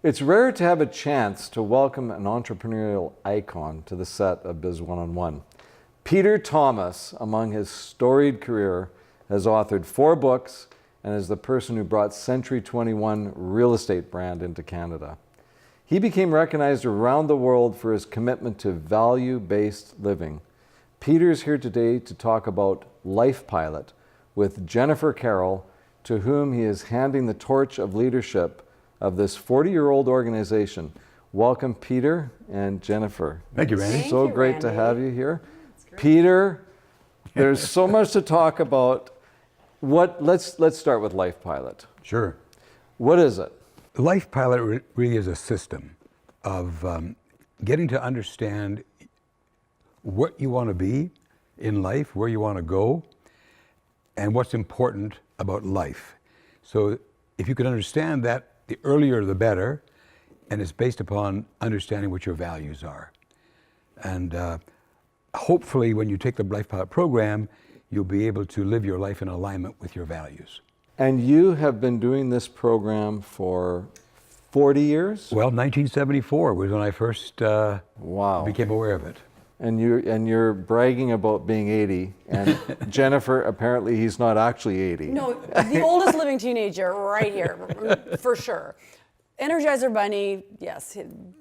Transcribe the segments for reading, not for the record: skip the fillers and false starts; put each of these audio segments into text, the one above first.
It's rare to have a chance to welcome an entrepreneurial icon to the set of Biz One-on-One. Peter Thomas, among his storied career, has authored 4 books and is the person who brought Century 21 real estate brand into Canada. He became recognized around the world for his commitment to value-based living. Peter's here today to talk about Life Pilot with Jennifer Carroll, to whom he is handing the torch of leadership of this 40-year-old organization. Welcome, Peter and Jennifer. Thank you, Randy. So great to have you here. Peter, there's so much to talk about. Let's start with Life Pilot. Sure. What is it? Life Pilot really is a system of getting to understand what you want to be in life, where you want to go, and what's important about life. So if you can understand that, the earlier the better, and it's based upon understanding what your values are. And hopefully when you take the Life Pilot program, you'll be able to live your life in alignment with your values. And you have been doing this program for 40 years? Well, 1974 was when I first became aware of it. And you're bragging about being 80, and Jennifer, apparently he's not actually 80. No, the oldest living teenager right here, for sure. Energizer Bunny, yes,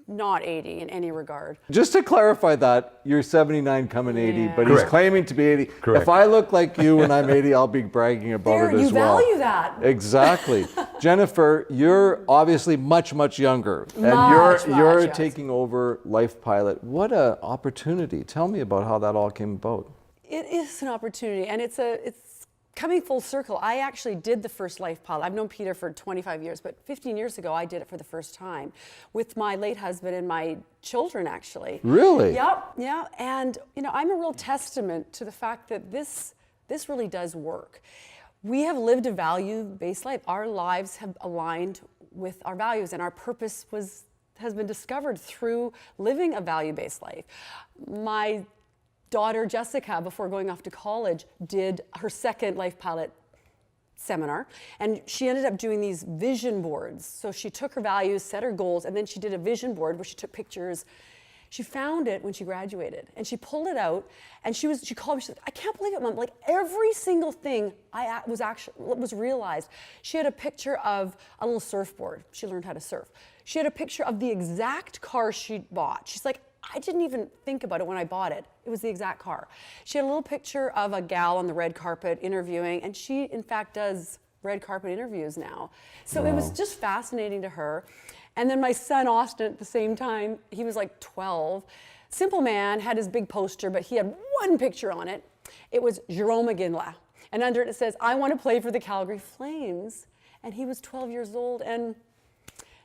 not 80 in any regard. Just to clarify that, you're 79 coming 80, but Correct. he's claiming to be 80. Correct. If I look like you when I'm 80, I'll be bragging about it as well. You value that. Exactly. Jennifer, you're obviously much, much younger. Much, you're yes. taking over Life Pilot. What an opportunity. Tell me about how that all came about. It is an opportunity, and it's coming full circle. I actually did the first Life Pilot. I've known Peter for 25 years, but 15 years ago, I did it for the first time with my late husband and my children, actually. Really? Yep, yeah. And, I'm a real testament to the fact that this really does work. We have lived a value-based life. Our lives have aligned with our values, and our purpose has been discovered through living a value-based life. My daughter Jessica, before going off to college, did her second Life Pilot seminar, and she ended up doing these vision boards. So she took her values, set her goals, and then she did a vision board where she took pictures. She found it when she graduated, and she pulled it out, and she called me. She said, "I can't believe it, Mom! Like every single thing was realized." She had a picture of a little surfboard. She learned how to surf. She had a picture of the exact car she bought. She's like, "I didn't even think about it when I bought it. It was the exact car." She had a little picture of a gal on the red carpet interviewing, and she, in fact, does red carpet interviews now. So It was just fascinating to her. And then my son, Austin, at the same time, he was like 12. Simple man, had his big poster, but he had one picture on it. It was Jerome McGinley. And under it says, "I want to play for the Calgary Flames." And he was 12 years old, and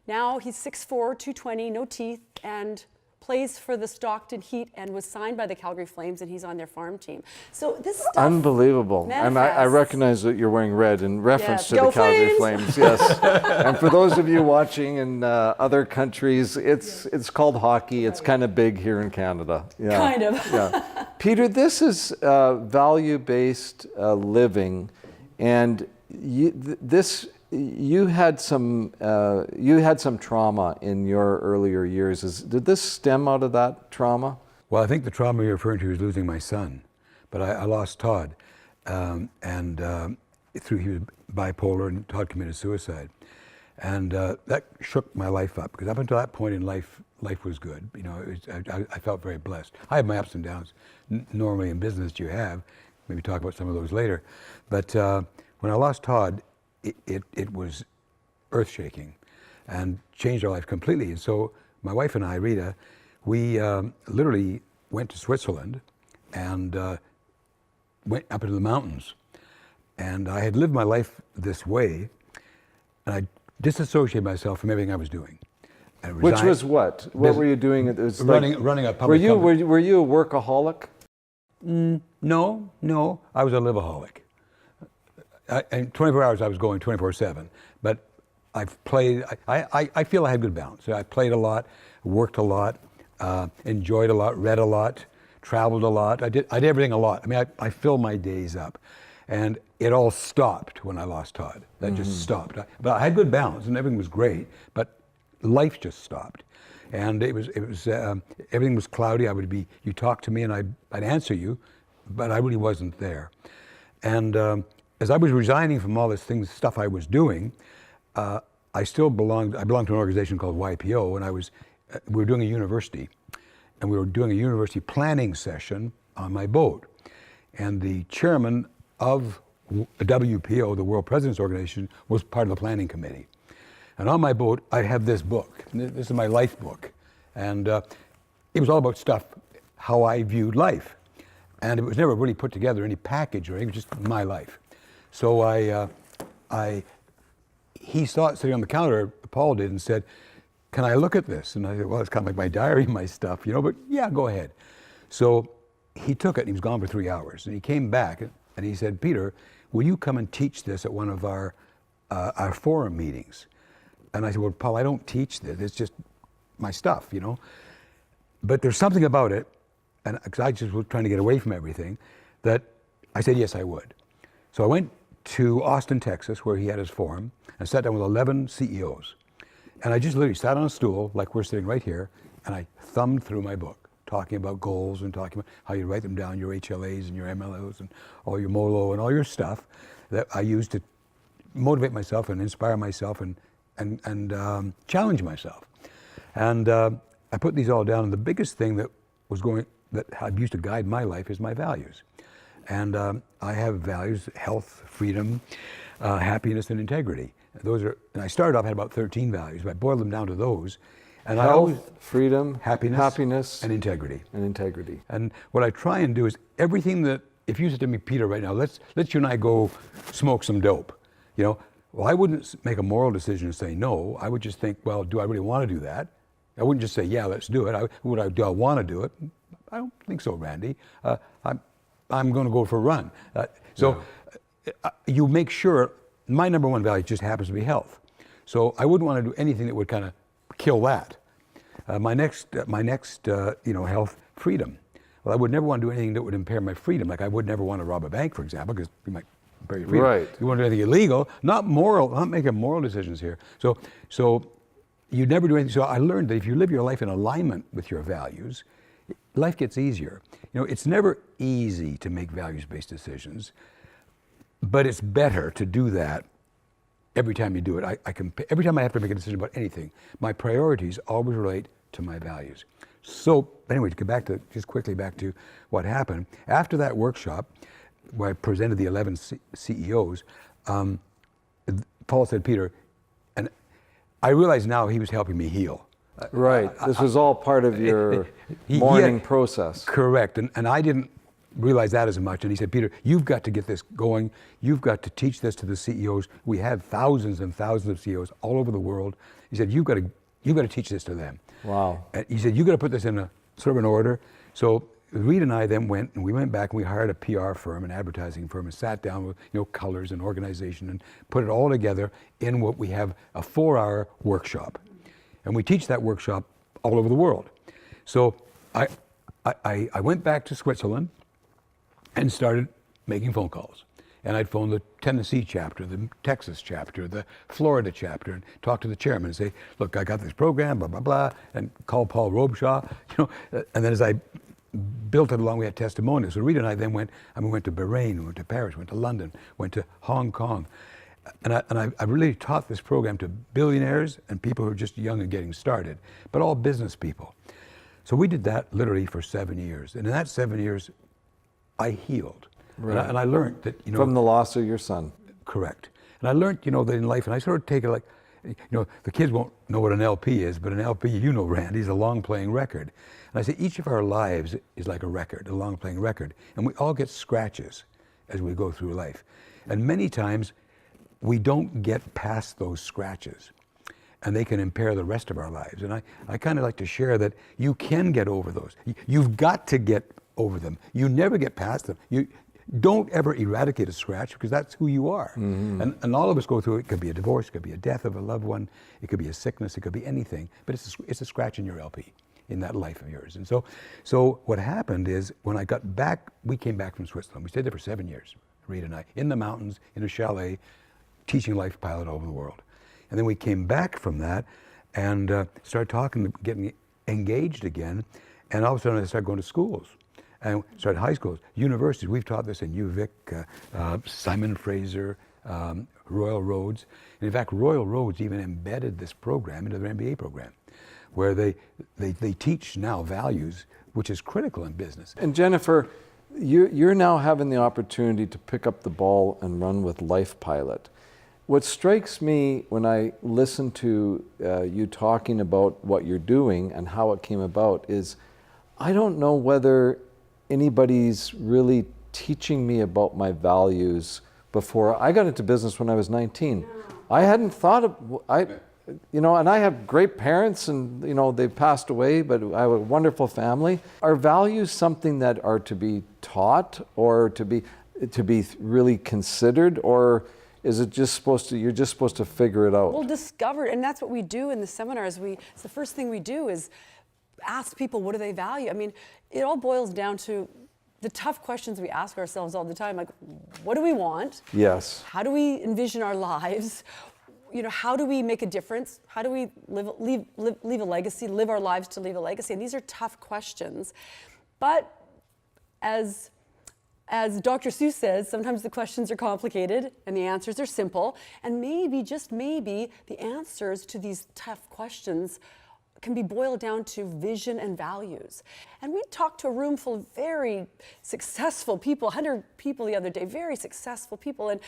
now he's 6'4", 220, no teeth, and plays for the Stockton Heat and was signed by the Calgary Flames, and he's on their farm team. So this stuff Unbelievable. And I recognize that you're wearing red in reference to the Calgary Flames. Yes. And for those of you watching in other countries, it's called hockey. It's kind of big here in Canada. Yeah. Kind of. Yeah. Peter, this is value-based living, and you had some trauma in your earlier years. Did this stem out of that trauma? Well, I think the trauma you're referring to is losing my son, but I lost Todd, he was bipolar, and Todd committed suicide, and that shook my life up, because up until that point in life was good. I felt very blessed. I have my ups and downs. Normally in business you have, maybe talk about some of those later, but when I lost Todd, it was earth-shaking and changed our life completely. And so my wife and I, Rita, we literally went to Switzerland and went up into the mountains. And I had lived my life this way, and I disassociated myself from everything I was doing. Which was what? What were you doing? It was running a public company. Were you a workaholic? No, I was a liveaholic. And 24 hours I was going 24/7, but I've played, I feel I had good balance. I played a lot, worked a lot, enjoyed a lot, read a lot, traveled a lot. I did everything a lot. I mean, I filled my days up. And it all stopped when I lost Todd. That just stopped. But I had good balance and everything was great, but life just stopped. And everything was cloudy. You talk to me and I'd answer you, but I really wasn't there. And as I was resigning from all this stuff I was doing, I belonged to an organization called YPO, and we were doing a university, and we were doing a university planning session on my boat. And the chairman of WPO, the World Presidents Organization, was part of the planning committee. And on my boat, I have this book. This is my life book. And it was all about stuff, how I viewed life. And it was never really put together in any package or anything, it was just my life. So he saw it sitting on the counter, Paul did, and said, "Can I look at this?" And I said, "Well, it's kind of like my diary, my stuff, but yeah, go ahead." So he took it, and he was gone for 3 hours. And he came back, and he said, "Peter, will you come and teach this at one of our forum meetings?" And I said, "Well, Paul, I don't teach this. It's just my stuff, But there's something about it, and because I just was trying to get away from everything, that I said, yes, I would. So I went to Austin, Texas, where he had his forum, and sat down with 11 CEOs. And I just literally sat on a stool, like we're sitting right here, and I thumbed through my book, talking about goals and talking about how you write them down, your HLAs and your MLOs and all your MOLO and all your stuff that I use to motivate myself and inspire myself and challenge myself. And I put these all down, and the biggest thing that I've used to guide my life is my values. And I have values: health, freedom, happiness, and integrity. And I started off, had about 13 values, but I boiled them down to those. And Health, freedom, happiness, and integrity. And what I try and do is everything that, if you said to me, "Peter, right now, let's you and I go smoke some dope," well, I wouldn't make a moral decision and say no. I would just think, well, do I really want to do that? I wouldn't just say, yeah, let's do it. Do I want to do it? I don't think so, Randy. I'm going to go for a run. You make sure, my number one value just happens to be health. So I wouldn't want to do anything that would kind of kill that. My next, health, freedom. Well, I would never want to do anything that would impair my freedom. Like I would never want to rob a bank, for example, because you might impair your freedom. Right. You want to do anything illegal, not making moral decisions here. So you never do anything. So I learned that if you live your life in alignment with your values, life gets easier. It's never easy to make values-based decisions, but it's better to do that every time you do it. Every time I have to make a decision about anything, my priorities always relate to my values. So anyway, to get just quickly back to what happened, after that workshop where I presented the 11 CEOs, Paul said, "Peter," and I realize now he was helping me heal. Right. This was all part of your mourning process. Correct. And I didn't realize that as much. And he said, "Peter, you've got to get this going. You've got to teach this to the CEOs. We have thousands and thousands of CEOs all over the world." He said, you've got to teach this to them." Wow. And he said, "You've got to put this in a sort of an order." So Reed and I then went back and we hired a PR firm, an advertising firm, and sat down with colors and organization and put it all together in what we have a 4-hour workshop. And we teach that workshop all over the world. So I went back to Switzerland and started making phone calls. And I'd phone the Tennessee chapter, the Texas chapter, the Florida chapter, and talk to the chairman and say, "Look, I got this program, blah, blah, blah," and call Paul Robeshaw. And then as I built it along, we had testimonials. So Rita and I then went to Bahrain, we went to Paris, went to London, went to Hong Kong. And I really taught this program to billionaires and people who are just young and getting started, but all business people. So we did that literally for 7 years. And in that 7 years, I healed. Right. And I learned that, From the loss of your son. Correct. And I learned, that in life, and I sort of take it like, the kids won't know what an LP is, but an LP, Randy, is a long playing record. And I say each of our lives is like a record, a long playing record. And we all get scratches as we go through life. And many times, we don't get past those scratches, and they can impair the rest of our lives. And I kind of like to share that you can get over those. You've got to get over them. You never get past them. You don't ever eradicate a scratch, because that's who you are. Mm-hmm. And all of us go through it. It could be a divorce, it could be a death of a loved one, it could be a sickness, it could be anything, but it's a scratch in your LP, in that life of yours. And so what happened is, when I got back, we came back from Switzerland. We stayed there for 7 years. Rita and I, in the mountains, in a chalet, teaching Life Pilot all over the world. And then we came back from that and started talking, getting engaged again. And all of a sudden I started going to schools. And started high schools, universities. We've taught this in UVic, Simon Fraser, Royal Roads. And in fact, Royal Roads even embedded this program into their MBA program, where they teach now values, which is critical in business. And Jennifer, you're now having the opportunity to pick up the ball and run with Life Pilot. What strikes me when I listen to you talking about what you're doing and how it came about is, I don't know whether anybody's really teaching me about my values before. I got into business when I was 19. I hadn't thought of, and I have great parents and, they've passed away, but I have a wonderful family. Are values something that are to be taught or to be really considered, or is it just you're just supposed to figure it out? We'll discover, and that's what we do in the seminars. It's the first thing we do is ask people, what do they value? I mean, it all boils down to the tough questions we ask ourselves all the time, like, what do we want? Yes. How do we envision our lives? How do we make a difference? How do we leave a legacy, live our lives to leave a legacy? And these are tough questions. But as Dr. Seuss says, sometimes the questions are complicated and the answers are simple. And maybe, just maybe, the answers to these tough questions can be boiled down to vision and values. And we talked to a room full of very successful people, 100 people the other day, very successful people. And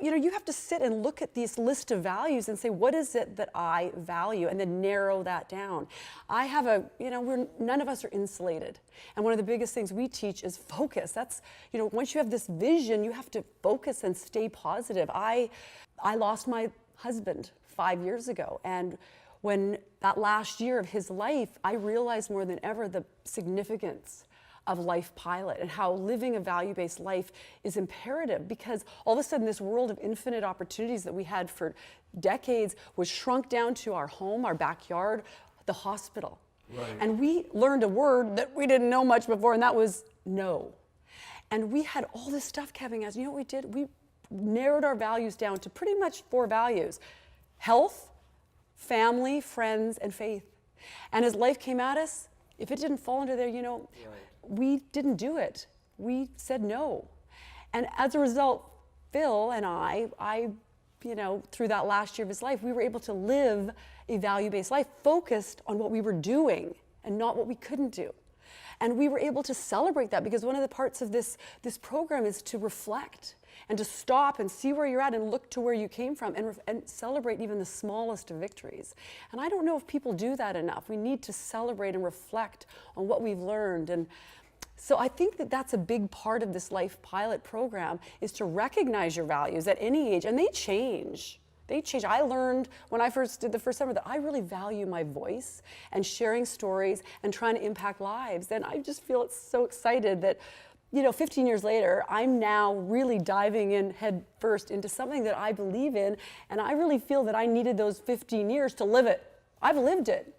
you have to sit and look at this list of values and say, what is it that I value? And then narrow that down. I have none of us are insulated. And one of the biggest things we teach is focus. That's, once you have this vision, you have to focus and stay positive. I lost my husband 5 years ago. And when that last year of his life, I realized more than ever the significance of Life Pilot and how living a value-based life is imperative, because all of a sudden this world of infinite opportunities that we had for decades was shrunk down to our home, our backyard, the hospital. Right. And we learned a word that we didn't know much before, and that was no. And we had all this stuff coming at us. You know what we did? We narrowed our values down to pretty much 4 values: health, family, friends, and faith. And as life came at us, if it didn't fall into there, right, we didn't do it. We said no. And as a result, Phil and I, through that last year of his life, we were able to live a value-based life focused on what we were doing and not what we couldn't do. And we were able to celebrate that, because one of the parts of this program is to reflect and to stop and see where you're at and look to where you came from and celebrate even the smallest of victories. And I don't know if people do that enough. We need to celebrate and reflect on what we've learned. And so I think that that's a big part of this Life Pilot program, is to recognize your values at any age. And they change. They change. I learned when I first did the first summer that I really value my voice and sharing stories and trying to impact lives. And I just feel so excited that 15 years later, I'm now really diving in head first into something that I believe in, and I really feel that I needed those 15 years to live it. I've lived it.